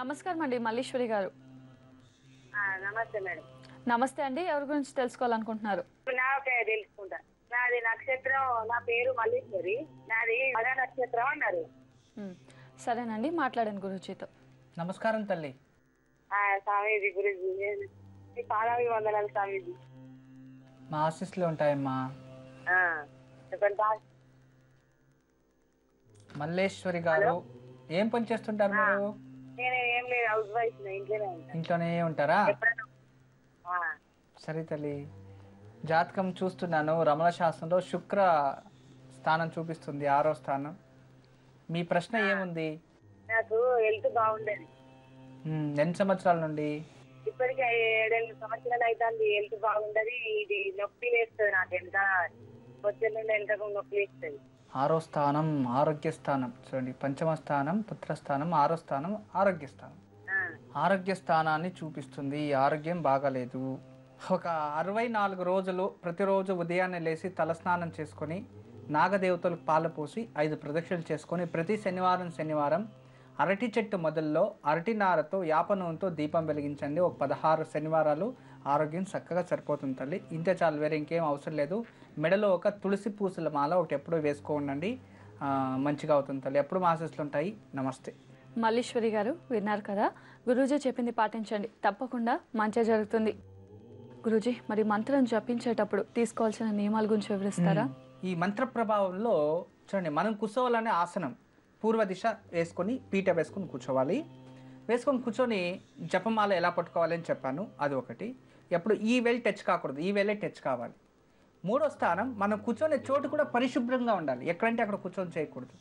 నమస్కారం అండి మల్లీశ్వరి గారు. నమస్తే మేడం. నమస్తే అండి. ఎవరి గురించి తెలుసుకోవాలనుకుంటున్నారు? నాకే తెలుసుకుంటా. నాది నక్షత్రం, నా పేరు మల్లీశ్వరి. నాది మగ నక్షత్రం అన్నారు. సరేనండి, మాట్లాడండి గురూజీతో. నమస్కారం తల్లి. స్వామీజీ గురించి పాదాభివందనాలు స్వామీజీ. మా ఆశీస్సులు ఉంటాయమ్మా. చెప్పండి. మల్లేశ్వరి గారు, ఏం పని చేస్తుంటారు మీరు? నేను ఏం లేదు, హౌస్ వైఫ్. ఇంట్లోనే ఉంటారా? సరే తల్లి, జాతకం చూస్తున్నాను. రమణ శాస్త్రంలో శుక్ర స్థానం చూపిస్తుంది, 6వ స్థానం. మీ ప్రశ్న ఏముంది? నాకు హెల్త్ బాగుండేది. ఎన్ని సంవత్సరాల నుండి? ఇప్పటికి 7 సంవత్సరాలు అవుతుంది. హెల్త్ బాగుండదు. ఇది నొప్పి వేస్తుంది నాకు. ఎంత వచ్చే నుండి ఎంత నొప్పి వేస్తుంది. 6వ స్థానం ఆరోగ్య స్థానం. చూడండి, పంచమ స్థానం పుత్రస్థానం, 6వ స్థానం ఆరోగ్య స్థానం. ఆరోగ్య స్థానాన్ని చూపిస్తుంది. ఆరోగ్యం బాగాలేదు. ఒక 64 రోజులు ప్రతిరోజు ఉదయాన్నే లేచి తలస్నానం చేసుకొని నాగదేవతలకు పాలు పోసి 5 ప్రదక్షిణలు చేసుకొని ప్రతి శనివారం అరటి చెట్టు మొదల్లో అరటి నారతో యాప నూనెతో దీపం వెలిగించండి. ఒక 16 శనివారాలు ఆరోగ్యం చక్కగా సరిపోతుంది తల్లి. ఇంతే చాలు, వేరే ఇంకేం అవసరం లేదు. మెడలో ఒక తులసి పూసల మాల ఒకటి ఎప్పుడూ వేసుకోండి, మంచిగా అవుతుంది తల్లి. ఎప్పుడు ఆశీస్సులు ఉంటాయి. నమస్తే. మల్లీశ్వరి గారు, విన్నారు కదా, గురూజీ చెప్పింది పాటించండి, తప్పకుండా మంచి జరుగుతుంది. గురూజీ, మరి మంత్రం జపించేటప్పుడు తీసుకోవాల్సిన నియమాల గురించి వివరిస్తారా? ఈ మంత్ర ప్రభావంలో చూడండి, మనం కూర్చోవాలనే ఆసనం పూర్వ దిశ వేసుకొని పీట వేసుకొని కూర్చోవాలి. వేసుకొని కూర్చొని జపమాల ఎలా పట్టుకోవాలి అని చెప్పాను, అది ఒకటి. ఎప్పుడు ఈ వేలు టచ్ కాకూడదు, ఈ వేలే టచ్ కావాలి. 3వ స్థానం, మనం కూర్చొనే చోటు కూడా పరిశుభ్రంగా ఉండాలి. ఎక్కడంటే అక్కడ కూర్చొని చేయకూడదు,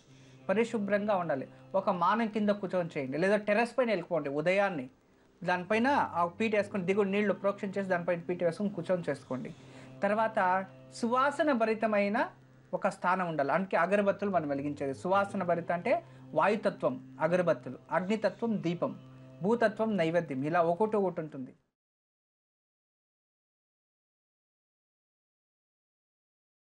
పరిశుభ్రంగా ఉండాలి. ఒక మానం కింద కూర్చొని చేయండి, లేదా టెర్రస్ పైన వెళ్ళిపోండి. ఉదయాన్నే దానిపైన ఆ పీట వేసుకొని దిగుడు నీళ్లు ప్రోక్షణ చేసి దానిపైన పీట వేసుకొని కూర్చొని చేసుకోండి. తర్వాత సువాసన భరితమైన ఒక స్థానం ఉండాలి. అందుకే అగరబత్తులు మనం వెలిగించేది. సువాసన భరిత అంటే వాయుతత్వం అగరబత్తులు, అగ్నితత్వం దీపం, భూతత్వం నైవేద్యం, ఇలా ఒకటి ఉంటుంది.